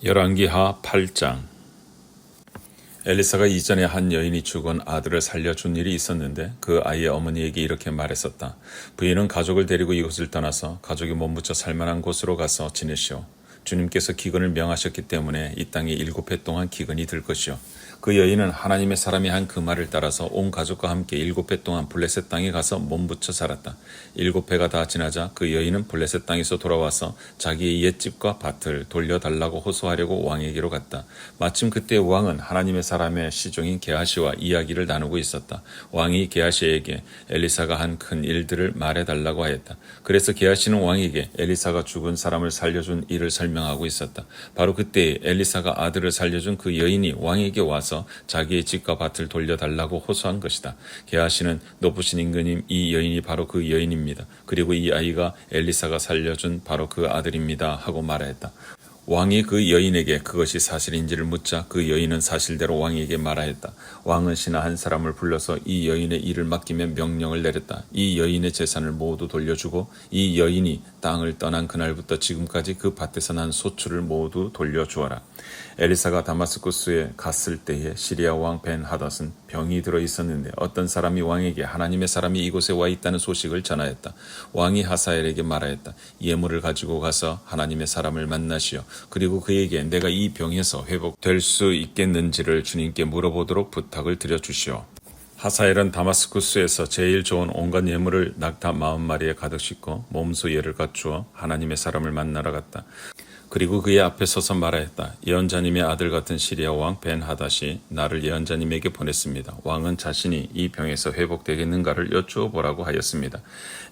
열왕기하 8장. 엘리사가 이전에 한 여인이 죽은 아들을 살려준 일이 있었는데 그 아이의 어머니에게 이렇게 말했었다. 부인은 가족을 데리고 이곳을 떠나서 가족이 몸붙여 살만한 곳으로 가서 지내시오. 주님께서 기근을 명하셨기 때문에 이 땅에 7해 동안 기근이 들 것이오. 그 여인은 하나님의 사람이 한 그 말을 따라서 온 가족과 함께 7해 동안 블레셋 땅에 가서 몸붙여 살았다. 7해가 다 지나자 그 여인은 블레셋 땅에서 돌아와서 자기의 옛집과 밭을 돌려달라고 호소하려고 왕에게로 갔다. 마침 그때 왕은 하나님의 사람의 시종인 게하시와 이야기를 나누고 있었다. 왕이 게하시에게 엘리사가 한 큰 일들을 말해달라고 하였다. 그래서 게하시는 왕에게 엘리사가 죽은 사람을 살려준 일을 설명하고 있었다. 바로 그때 엘리사가 아들을 살려준 그 여인이 왕에게 와서 자기의 집과 밭을 돌려달라고 호소한 것이다. 게하시는 높으신 임금님, 이 여인이 바로 그 여인입니다. 그리고 이 아이가 엘리사가 살려준 바로 그 아들입니다 하고 말하였다. 왕이 그 여인에게 그것이 사실인지를 묻자 그 여인은 사실대로 왕에게 말하였다. 왕은 신하 한 사람을 불러서 이 여인의 일을 맡기며 명령을 내렸다. 이 여인의 재산을 모두 돌려주고 이 여인이 땅을 떠난 그날부터 지금까지 그 밭에서 난 소출을 모두 돌려주어라. 엘리사가 다마스쿠스에 갔을 때에 시리아 왕 벤하닷은 병이 들어 있었는데 어떤 사람이 왕에게 하나님의 사람이 이곳에 와 있다는 소식을 전하였다. 왕이 하사엘에게 말하였다. 예물을 가지고 가서 하나님의 사람을 만나시오. 그리고 그에게 내가 이 병에서 회복될 수 있겠는지를 주님께 물어보도록 부탁을 드려주시오. 하사엘은 다마스쿠스에서 제일 좋은 온갖 예물을 낙타 40마리에 가득 싣고 몸소 예를 갖추어 하나님의 사람을 만나러 갔다. 그리고 그의 앞에 서서 말하였다. 예언자님의 아들 같은 시리아 왕 벤하닷이 나를 예언자님에게 보냈습니다. 왕은 자신이 이 병에서 회복되겠는가를 여쭈어 보라고 하였습니다.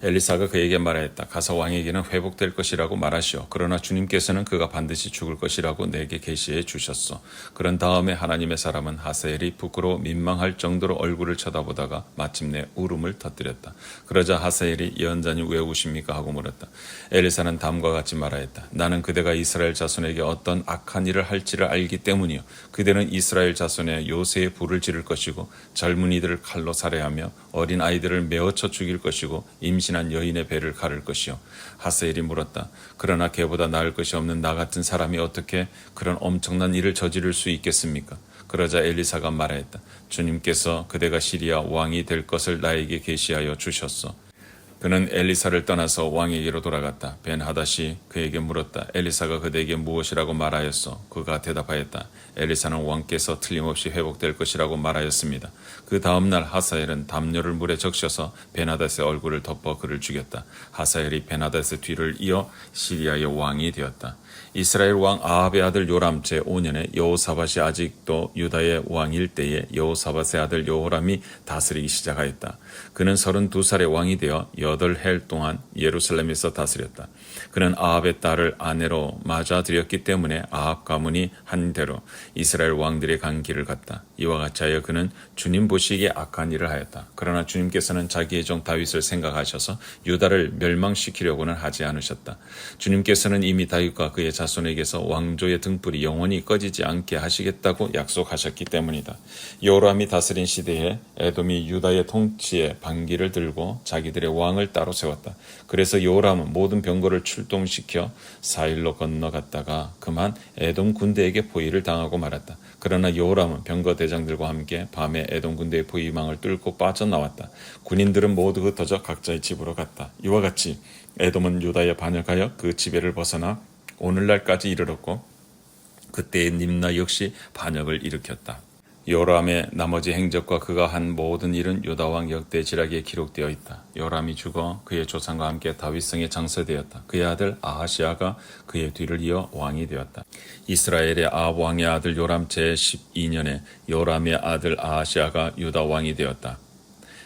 엘리사가 그에게 말하였다. 가서 왕에게는 회복될 것이라고 말하시오. 그러나 주님께서는 그가 반드시 죽을 것이라고 내게 계시해 주셨소. 그런 다음에 하나님의 사람은 하사엘이 부끄러워 민망할 정도로 얼굴을 쳐다보다가 마침내 울음을 터뜨렸다. 그러자 하사엘이 예언자님 왜 우십니까 하고 물었다. 엘리사는 다음과 같이 말하였다. 나는 그대가 이스라엘 자손에게 어떤 악한 일을 할지를 알기 때문이요. 그대는 이스라엘 자손의 요새에 불을 지를 것이고 젊은이들을 칼로 살해하며 어린 아이들을 메어쳐 죽일 것이고 임신한 여인의 배를 가를 것이요. 하사엘이 물었다. 그러나 걔보다 나을 것이 없는 나 같은 사람이 어떻게 그런 엄청난 일을 저지를 수 있겠습니까? 그러자 엘리사가 말하였다. 주님께서 그대가 시리아 왕이 될 것을 나에게 계시하여 주셨소. 그는 엘리사를 떠나서 왕에게로 돌아갔다. 벤하닷이 그에게 물었다. 엘리사가 그대에게 무엇이라고 말하였소? 그가 대답하였다. 엘리사는 왕께서 틀림없이 회복될 것이라고 말하였습니다. 그 다음날 하사엘은 담요를 물에 적셔서 벤하닷의 얼굴을 덮어 그를 죽였다. 하사엘이 벤하닷의 뒤를 이어 시리아의 왕이 되었다. 이스라엘 왕 아합의 아들 요람 제5년에 여호사밧이 아직도 유다의 왕일 때에 여호사밧의 아들 여호람이 다스리기 시작하였다. 그는 32살의 왕이 되어 8해 동안 예루살렘에서 다스렸다. 그는 아합의 딸을 아내로 맞아들였기 때문에 아합 가문이 한 대로 이스라엘 왕들의 간 길을 갔다. 이와 같이 하여 그는 주님 보시기에 악한 일을 하였다. 그러나 주님께서는 자기의 종 다윗을 생각하셔서 유다를 멸망시키려고는 하지 않으셨다. 주님께서는 이미 다윗과 그의 자손에게서 왕조의 등불이 영원히 꺼지지 않게 하시겠다고 약속하셨기 때문이다. 여호람이 다스린 시대에 에돔이 유다의 통치에 반기를 들고 자기들의 왕을 따로 세웠다. 그래서 여호람은 모든 병거를 출동시켜 사일로 건너갔다가 그만 에돔 군대에게 포위를 당하고 말았다. 그러나 여호람은 병거 대장들과 함께 밤에 에돔 군대의 포위망을 뚫고 빠져나왔다. 군인들은 모두 흩어져 각자의 집으로 갔다. 이와 같이 에돔은 유다에 반역하여 그 지배를 벗어나 오늘날까지 이르렀고 그때의 림나 역시 반역을 일으켰다. 요람의 나머지 행적과 그가 한 모든 일은 유다왕 역대지략에 기록되어 있다. 요람이 죽어 그의 조상과 함께 다윗성에 장사되었다. 그의 아들 아하시아가 그의 뒤를 이어 왕이 되었다. 이스라엘의 아합 왕의 아들 요람 제12년에 요람의 아들 아하시아가 유다 왕이 되었다.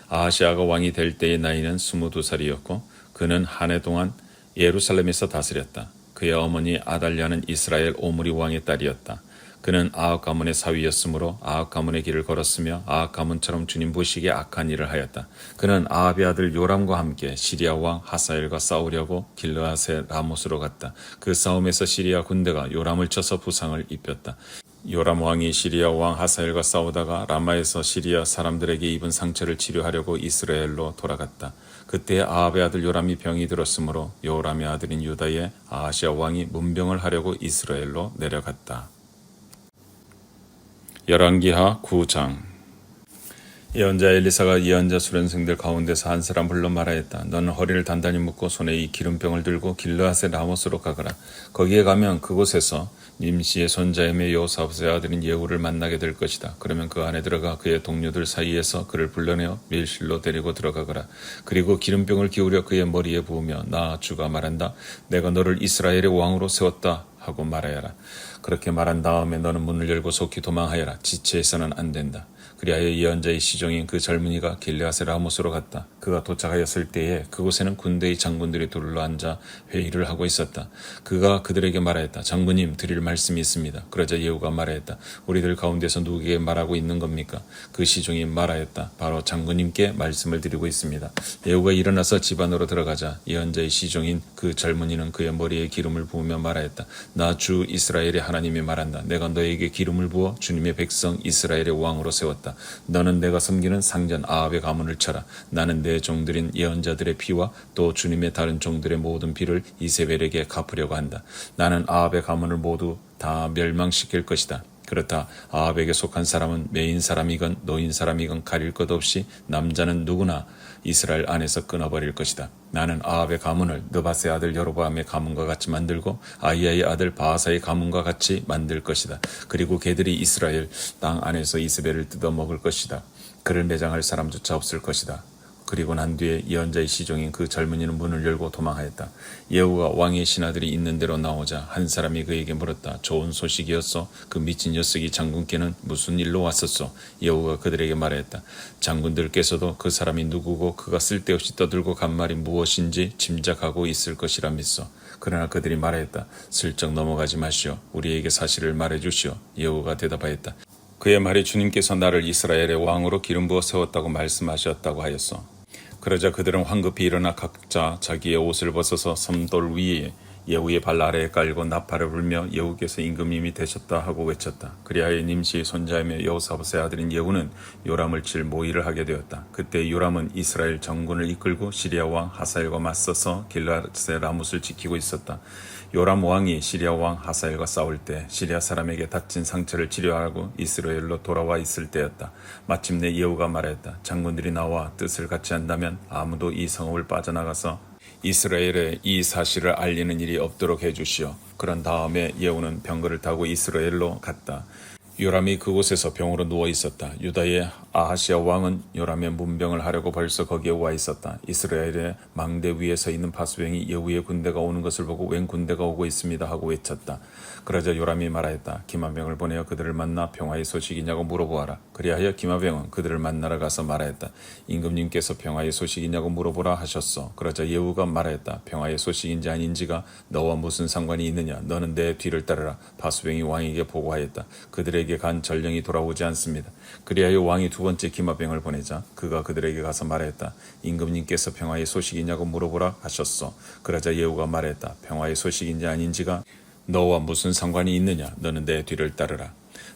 아하시아가 왕이 될 때의 나이는 22살이었고 그는 한 해 동안 예루살렘에서 다스렸다. 그의 어머니 아달랴는 이스라엘 오므리 왕의 딸이었다. 그는 아합 가문의 사위였으므로 아합 가문의 길을 걸었으며 아합 가문처럼 주님 보시기에 악한 일을 하였다. 그는 아합의 아들 요람과 함께 시리아 왕 하사엘과 싸우려고 길르앗의 라못으로 갔다. 그 싸움에서 시리아 군대가 요람을 쳐서 부상을 입혔다. 요람 왕이 시리아 왕 하사엘과 싸우다가 라마에서 시리아 사람들에게 입은 상처를 치료하려고 이스라엘로 돌아갔다. 그때 아합의 아들 요람이 병이 들었으므로 요람의 아들인 유다의 아하시아 왕이 문병을 하려고 이스라엘로 내려갔다. 열왕기하 9장. 예언자 엘리사가 예언자 수련생들 가운데서 한 사람 불러 말하였다. 너는 허리를 단단히 묶고 손에 이 기름병을 들고 길르앗의 라모스로 가거라. 거기에 가면 그곳에서 님시의 손자이며 요사붓의 아들인 예후를 만나게 될 것이다. 그러면 그 안에 들어가 그의 동료들 사이에서 그를 불러내어 밀실로 데리고 들어가거라. 그리고 기름병을 기울여 그의 머리에 부으며 나 주가 말한다. 내가 너를 이스라엘의 왕으로 세웠다 하고 말하여라. 그렇게 말한 다음에 너는 문을 열고 속히 도망하여라. 지체해서는 안 된다. 그리하여 예언자의 시종인 그 젊은이가 길르앗의 라모스로 갔다. 그가 도착하였을 때에 그곳에는 군대의 장군들이 둘러앉아 회의를 하고 있었다. 그가 그들에게 말하였다. 장군님, 드릴 말씀이 있습니다. 그러자 예후가 말하였다. 우리들 가운데서 누구에게 말하고 있는 겁니까? 그 시종이 말하였다. 바로 장군님께 말씀을 드리고 있습니다. 예후가 일어나서 집 안으로 들어가자 예언자의 시종인 그 젊은이는 그의 머리에 기름을 부으며 말하였다. 나 주 이스라엘의 하나님이 말한다. 내가 너에게 기름을 부어 주님의 백성 이스라엘의 왕으로 세웠다. 너는 내가 섬기는 상전 아합의 가문을 쳐라. 나는 내 종들인 예언자들의 피와 또 주님의 다른 종들의 모든 피를 이세벨에게 갚으려고 한다. 나는 아합의 가문을 모두 다 멸망시킬 것이다. 그렇다. 아합에게 속한 사람은 메인 사람이건 노인 사람이건 가릴 것 없이 남자는 누구나 이스라엘 안에서 끊어버릴 것이다. 나는 아합의 가문을 느밧의 아들 여로보암의 가문과 같이 만들고 아히야의 아들 바하사의 가문과 같이 만들 것이다. 그리고 걔들이 이스라엘 땅 안에서 이세벨을 뜯어먹을 것이다. 그를 매장할 사람조차 없을 것이다. 그리고 난 뒤에 예언자의 시종인 그 젊은이는 문을 열고 도망하였다. 예후가 왕의 신하들이 있는 대로 나오자 한 사람이 그에게 물었다. 좋은 소식이었소? 그 미친 녀석이 장군께는 무슨 일로 왔었소? 예후가 그들에게 말하였다. 장군들께서도 그 사람이 누구고 그가 쓸데없이 떠들고 간 말이 무엇인지 짐작하고 있을 것이라 믿소. 그러나 그들이 말하였다. 슬쩍 넘어가지 마시오. 우리에게 사실을 말해주시오. 예후가 대답하였다. 그의 말이 주님께서 나를 이스라엘의 왕으로 기름 부어 세웠다고 말씀하셨다고 하였소. 그러자 그들은 황급히 일어나 각자 자기의 옷을 벗어서 섬돌 위에 예후의 발 아래에 깔고 나팔을 불며 예후께서 임금님이 되셨다 하고 외쳤다. 그리하여 님시의 손자이며 여호사밧의 아들인 예후는 요람을 칠 모의를 하게 되었다. 그때 요람은 이스라엘 정군을 이끌고 시리아 왕 하사엘과 맞서서 길르앗의 라못을 지키고 있었다. 요람 왕이 시리아 왕 하사엘과 싸울 때 시리아 사람에게 다친 상처를 치료하고 이스라엘로 돌아와 있을 때였다. 마침내 예후가 말했다. 장군들이 나와 뜻을 같이 한다면 아무도 이 성읍을 빠져나가서 이스라엘에 이 사실을 알리는 일이 없도록 해주시오. 그런 다음에 예후는 병거를 타고 이스라엘로 갔다. 요람이 그곳에서 병으로 누워 있었다. 유다의 아하시아 왕은 요람의 문병을 하려고 벌써 거기에 와 있었다. 이스라엘의 망대 위에 서 있는 파수병이 예후의 군대가 오는 것을 보고 웬 군대가 오고 있습니다 하고 외쳤다. 그러자 요람이 말하였다. 기마병을 보내어 그들을 만나 평화의 소식이냐고 물어보아라. 그리하여 기마병은 그들을 만나러 가서 말하였다. 임금님께서 평화의 소식이냐고 물어보라 하셨소. 그러자 예후가 말하였다. 평화의 소식인지 아닌지가 너와 무슨 상관이 있느냐. 너는 내 뒤를 따르라. 파수병이 왕에게 보고하였다. 그들에게 간 전령이 돌아오지 않습니다. 그리하여 왕이 두 번째 기마병을 보내자 그가 그들에게 가서 말했다. 임금님께서 평화의 소식이냐고 물어보라 하셨소. 그러자 예후가 말했다. 평화의 소식인지 아닌지가 너와 무슨 상관이 있느냐. 너는 내 뒤를 따르라.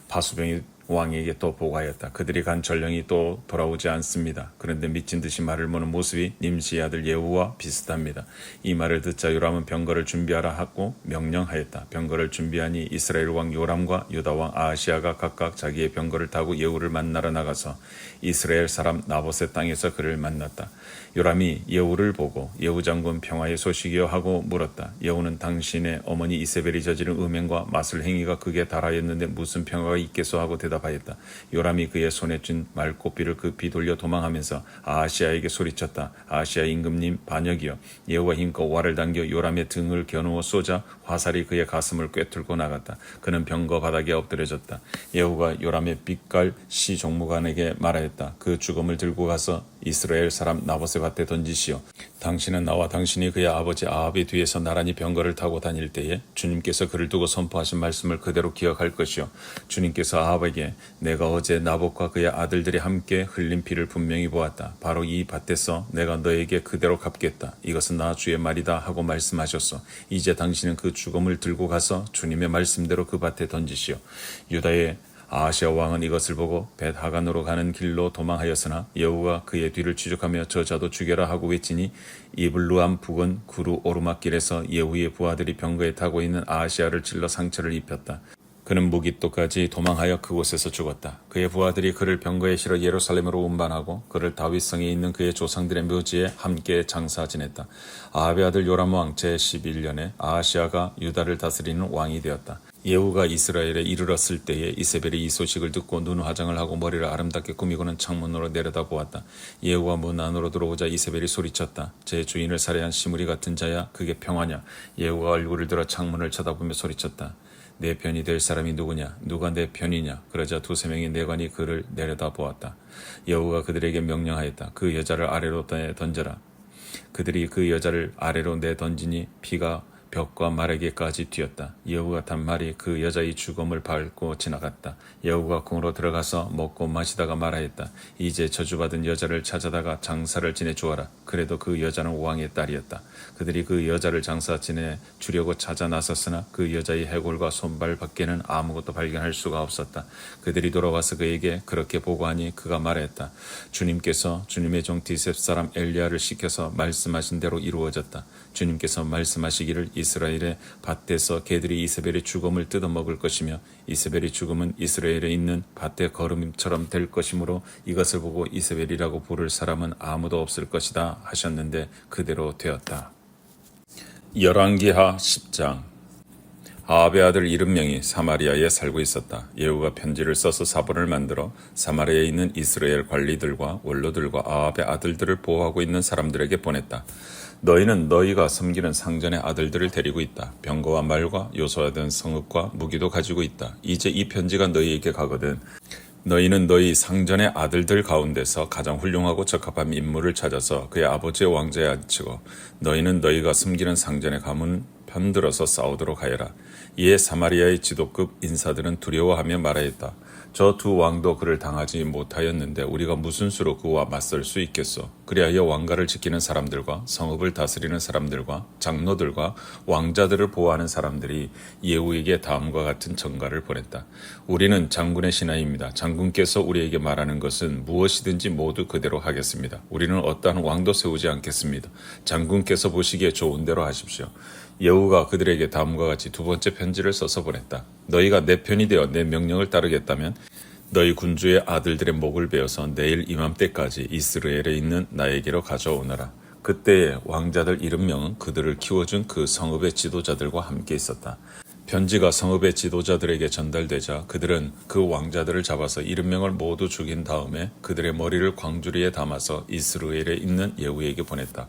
파수병이 왕에게 또 보고하였다. 그들이 간 전령이 또 돌아오지 않습니다. 그런데 미친 듯이 말을 무는 모습이 님시의 아들 예후와 비슷합니다. 이 말을 듣자 요람은 병거를 준비하라 하고 명령하였다. 병거를 준비하니 이스라엘 왕 요람과 유다 왕 아하시아가 각각 자기의 병거를 타고 예후를 만나러 나가서 이스라엘 사람 나봇의 땅에서 그를 만났다. 요람이 예후를 보고 예후 장군 평화의 소식이요 하고 물었다. 예후는 당신의 어머니 이세벨이 저지른 음행과 마술 행위가 극에 달하였는데 무슨 평화가 있겠소 하고 대답하였다. 요람이 그의 손에 쥔 말꽃비를 급히 돌려 도망하면서 아하시아에게 소리쳤다. 아하시아 임금님 반역이여. 예후가 힘껏 활을 당겨 요람의 등을 겨누어 쏘자 화살이 그의 가슴을 꿰뚫고 나갔다. 그는 병거 바닥에 엎드려졌다. 예후가 요람의 빛깔 시 종무관에게 말하였다. 그 죽음을 들고 가서 이스라엘 사람 나봇의 밭에 던지시오. 당신은 나와 당신이 그의 아버지 아합의 뒤에서 나란히 병거를 타고 다닐 때에 주님께서 그를 두고 선포하신 말씀을 그대로 기억할 것이요. 주님께서 아합에게 내가 어제 나봇과 그의 아들들이 함께 흘린 피를 분명히 보았다. 바로 이 밭에서 내가 너에게 그대로 갚겠다. 이것은 나 주의 말이다 하고 말씀하셨소. 이제 당신은 그 죽음을 들고 가서 주님의 말씀대로 그 밭에 던지시오. 유다의 아하시아 왕은 이것을 보고 벳 하간으로 가는 길로 도망하였으나 여호가 그의 뒤를 추적하며 저자도 죽여라 하고 외치니 이블루암 북은 구루 오르막길에서 예후의 부하들이 병거에 타고 있는 아하시아를 찔러 상처를 입혔다. 그는 무깃도까지 도망하여 그곳에서 죽었다. 그의 부하들이 그를 병거에 실어 예루살렘으로 운반하고 그를 다윗성에 있는 그의 조상들의 묘지에 함께 장사 지냈다. 아합의 아들 요람 왕 제11년에 아하시아가 유다를 다스리는 왕이 되었다. 예후가 이스라엘에 이르렀을 때에 이세벨이 이 소식을 듣고 눈 화장을 하고 머리를 아름답게 꾸미고는 창문으로 내려다보았다. 예후가 문 안으로 들어오자 이세벨이 소리쳤다. 제 주인을 살해한 시므리 같은 자야, 그게 평화냐? 예후가 얼굴을 들어 창문을 쳐다보며 소리쳤다. 내 편이 될 사람이 누구냐? 누가 내 편이냐? 그러자 두세 명의 내관이 그를 내려다보았다. 여호가 그들에게 명령하였다. 그 여자를 아래로 던져라. 그들이 그 여자를 아래로 내던지니 피가 벽과 마르게까지 튀었다. 여호가 단말이 그 여자의 죽음을 밟고 지나갔다. 여호가 궁으로 들어가서 먹고 마시다가 말하였다. 이제 저주받은 여자를 찾아다가 장사를 지내 주어라. 그래도 그 여자는 왕의 딸이었다. 그들이 그 여자를 장사 지내 주려고 찾아 나섰으나 그 여자의 해골과 손발 밖에는 아무것도 발견할 수가 없었다. 그들이 돌아와서 그에게 그렇게 보고하니 그가 말했다. 주님께서 주님의 종 디셉 사람 엘리야를 시켜서 말씀하신 대로 이루어졌다. 주님께서 말씀하시기를 이스라엘의 밭에서 개들이 이세벨의 죽음을 뜯어먹을 것이며 이세벨의 죽음은 이스라엘에 있는 밭의 거름처럼 될 것이므로 이것을 보고 이세벨이라고 부를 사람은 아무도 없을 것이다 하셨는데 그대로 되었다. 열왕기하 10장. 아합의 아들 이름명이 사마리아에 살고 있었다. 예후가 편지를 써서 사본을 만들어 사마리아에 있는 이스라엘 관리들과 원로들과 아합의 아들들을 보호하고 있는 사람들에게 보냈다. 너희는 너희가 섬기는 상전의 아들들을 데리고 있다. 병거와 말과 요소화된 성읍과 무기도 가지고 있다. 이제 이 편지가 너희에게 가거든. 너희는 너희 상전의 아들들 가운데서 가장 훌륭하고 적합한 인물을 찾아서 그의 아버지의 왕좌에 앉히고 너희는 너희가 섬기는 상전의 가문 편들어서 싸우도록 하여라. 이에 사마리아의 지도급 인사들은 두려워하며 말하였다. 저 두 왕도 그를 당하지 못하였는데 우리가 무슨 수로 그와 맞설 수 있겠소. 그리하여 왕가를 지키는 사람들과 성읍을 다스리는 사람들과 장로들과 왕자들을 보호하는 사람들이 예후에게 다음과 같은 전가를 보냈다. 우리는 장군의 신하입니다. 장군께서 우리에게 말하는 것은 무엇이든지 모두 그대로 하겠습니다. 우리는 어떠한 왕도 세우지 않겠습니다. 장군께서 보시기에 좋은 대로 하십시오. 예후가 그들에게 다음과 같이 두 번째 편지를 써서 보냈다. 너희가 내 편이 되어 내 명령을 따르겠다면 너희 군주의 아들들의 목을 베어서 내일 이맘때까지 이스라엘에 있는 나에게로 가져오너라. 그때의 왕자들 이름명은 그들을 키워준 그 성읍의 지도자들과 함께 있었다. 편지가 성읍의 지도자들에게 전달되자 그들은 그 왕자들을 잡아서 이름명을 모두 죽인 다음에 그들의 머리를 광주리에 담아서 이스라엘에 있는 예후에게 보냈다.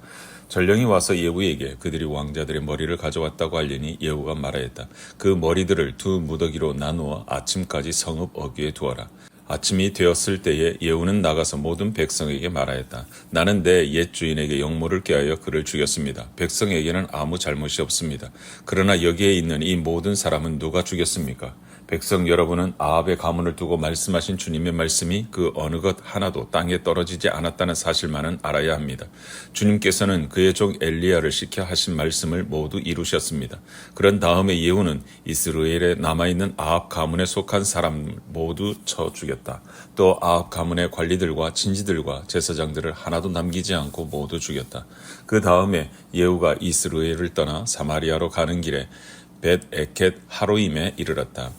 전령이 와서 예후에게 그들이 왕자들의 머리를 가져왔다고 알리니 예후가 말하였다. 그 머리들을 두 무더기로 나누어 아침까지 성읍 어귀에 두어라. 아침이 되었을 때에 예후는 나가서 모든 백성에게 말하였다. 나는 내 옛 주인에게 영모를 꾀하여 그를 죽였습니다. 백성에게는 아무 잘못이 없습니다. 그러나 여기에 있는 이 모든 사람은 누가 죽였습니까? 백성 여러분은 아합의 가문을 두고 말씀하신 주님의 말씀이 그 어느 것 하나도 땅에 떨어지지 않았다는 사실만은 알아야 합니다. 주님께서는 그의 종 엘리야를 시켜 하신 말씀을 모두 이루셨습니다. 그런 다음에 예후는 이스라엘에 남아있는 아합 가문에 속한 사람 모두 쳐 죽였다. 또 아합 가문의 관리들과 친지들과 제사장들을 하나도 남기지 않고 모두 죽였다. 그 다음에 예후가 이스라엘을 떠나 사마리아로 가는 길에 벳 에켓 하로임에 이르렀다.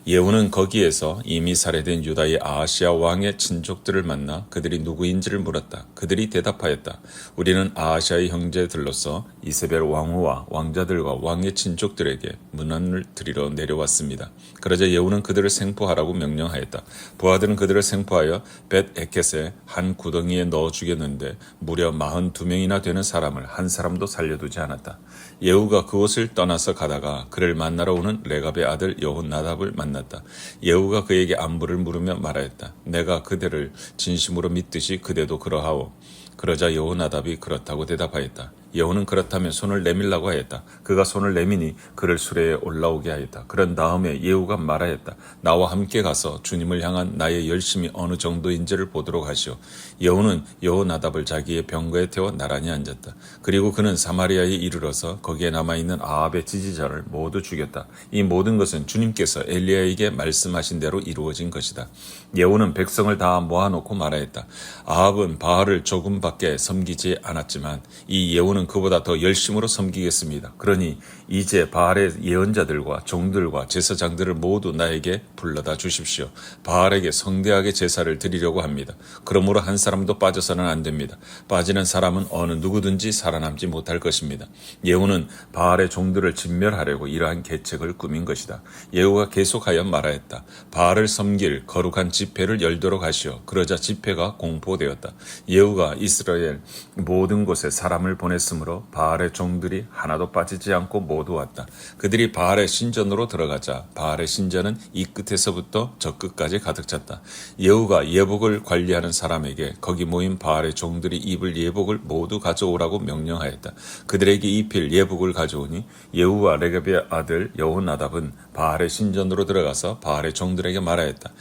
예후는 거기에서 이미 살해된 유다의 아하시아 왕의 친족들을 만나 그들이 누구인지를 물었다. 그들이 대답하였다. 우리는 아하시아의 형제들로서 이세벨 왕후와 왕자들과 왕의 친족들에게 문안을 드리러 내려왔습니다. 그러자 예후는 그들을 생포하라고 명령하였다. 부하들은 그들을 생포하여 벳 에켓의 한 구덩이에 넣어 죽였는데 무려 42명이나 되는 사람을 한 사람도 살려두지 않았다. 예후가 그곳을 떠나서 가다가 그를 만나러 오는 레갑의 아들 여혼나답을 만났다. 예후가 그에게 안부를 물으며 말하였다. 내가 그대를 진심으로 믿듯이 그대도 그러하오. 그러자 여혼나답이 그렇다고 대답하였다. 예후는 그렇다면 손을 내밀라고 하였다. 그가 손을 내미니 그를 수레에 올라오게 하였다. 그런 다음에 예후가 말하였다. 나와 함께 가서 주님을 향한 나의 열심이 어느 정도인지를 보도록 하시오. 예후는 여호나답을 자기의 병거에 태워 나란히 앉았다. 그리고 그는 사마리아에 이르러서 거기에 남아있는 아합의 지지자를 모두 죽였다. 이 모든 것은 주님께서 엘리야에게 말씀하신 대로 이루어진 것이다. 예후는 백성을 다 모아놓고 말하였다. 아합은 바알을 조금밖에 섬기지 않았지만 이 예후는 그보다 더 열심으로 섬기겠습니다. 그러니 이제 바알의 예언자들과 종들과 제사장들을 모두 나에게 불러다 주십시오. 바알에게 성대하게 제사를 드리려고 합니다. 그러므로 한 사람도 빠져서는 안 됩니다. 빠지는 사람은 어느 누구든지 살아남지 못할 것입니다. 예후는 바알의 종들을 진멸하려고 이러한 계책을 꾸민 것이다. 예후가 계속하여 말하였다. 바알을 섬길 거룩한 집회를 열도록 하시오. 그러자 집회가 공포되었다. 예후가 이스라엘 모든 곳에 사람을 보냈으므로 바알의 종들이 하나도 빠지지 않고 모두 왔다. 그들이 바알의 신전으로 들어가자 바알의 신전은 이 끝에서부터 저 끝까지 가득 찼다. 예후가 예복을 관리하는 사람에게 거기 모인 바알의 종들이 입을 예복을 모두 가져오라고 명령하였다. 그들에게 입힐 예복을 가져오니 예후와 레갑의 아들 여호나답은 바알의 신전으로 들어가서 바알의 종들에게 말하였다.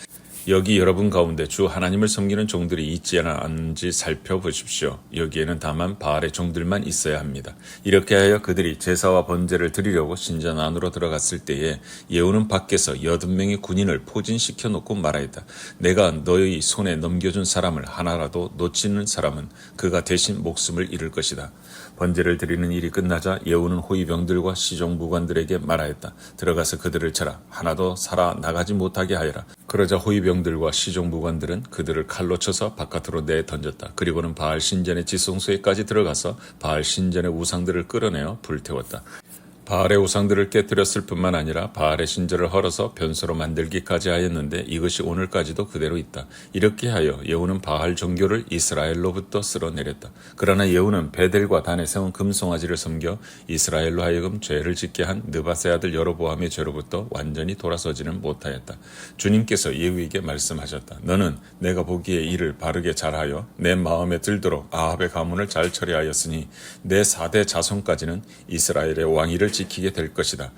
여기 여러분 가운데 주 하나님을 섬기는 종들이 있지 않은지 살펴보십시오. 여기에는 다만 바알의 종들만 있어야 합니다. 이렇게 하여 그들이 제사와 번제를 드리려고 신전 안으로 들어갔을 때에 예후는 밖에서 80명의 군인을 포진시켜 놓고 말하였다. 내가 너희 손에 넘겨준 사람을 하나라도 놓치는 사람은 그가 대신 목숨을 잃을 것이다. 번제를 드리는 일이 끝나자 예후는 호위병들과 시종무관들에게 말하였다. 들어가서 그들을 쳐라. 하나도 살아나가지 못하게 하여라. 그러자 호위병들과 시종무관들은 그들을 칼로 쳐서 바깥으로 내던졌다. 그리고는 바알 신전의 지성소에까지 들어가서 바알 신전의 우상들을 끌어내어 불태웠다. 바알의 우상들을 깨뜨렸을 뿐만 아니라 바알의 신전을 헐어서 변소로 만들기까지 하였는데 이것이 오늘까지도 그대로 있다. 이렇게 하여 예후는 바알 종교를 이스라엘로부터 쓸어내렸다. 그러나 예후는 베델과 단에 세운 금송아지를 섬겨 이스라엘로 하여금 죄를 짓게 한 느밧의 아들 여로보암의 죄로부터 완전히 돌아서지는 못하였다. 주님께서 예후에게 말씀하셨다. 너는 내가 보기에 일을 바르게 잘하여 내 마음에 들도록 아합의 가문을 잘 처리하였으니 내 4대 자손까지는 이스라엘의 왕위를 지키게 될 것이다.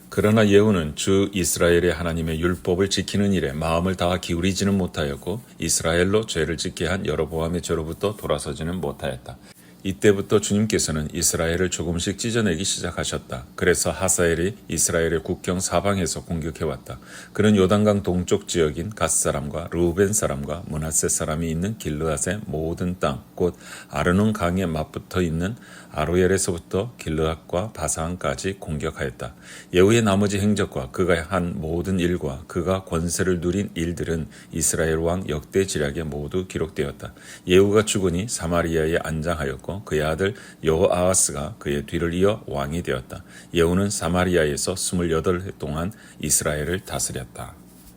그러나 예후는 주 이스라엘의 하나님의 율법을 지키는 일에 마음을 다 기울이지는 못하였고 이스라엘로 죄를 짓게 한 여로보암의 죄로부터 돌아서지는 못하였다. 이때부터 주님께서는 이스라엘을 조금씩 찢어내기 시작하셨다. 그래서 하사엘이 이스라엘의 국경 사방에서 공격해왔다. 그는 요단강 동쪽 지역인 갓사람과 르우벤 사람과 므낫세 사람이 있는 길르앗의 모든 땅, 곧 아르논 강에 맞붙어 있는 아로엘에서부터 길르앗과 바사안까지 공격하였다. 예후의 나머지 행적과 그가 한 모든 일과 그가 권세를 누린 일들은 이스라엘 왕 역대 지략에 모두 기록되었다. 예후가 죽으니 사마리아에 안장하였고 그의 아들 여호아하스가 그의 뒤를 이어 왕이 되었다. 예후는 사마리아에서 28해 동안 이스라엘을 다스렸다.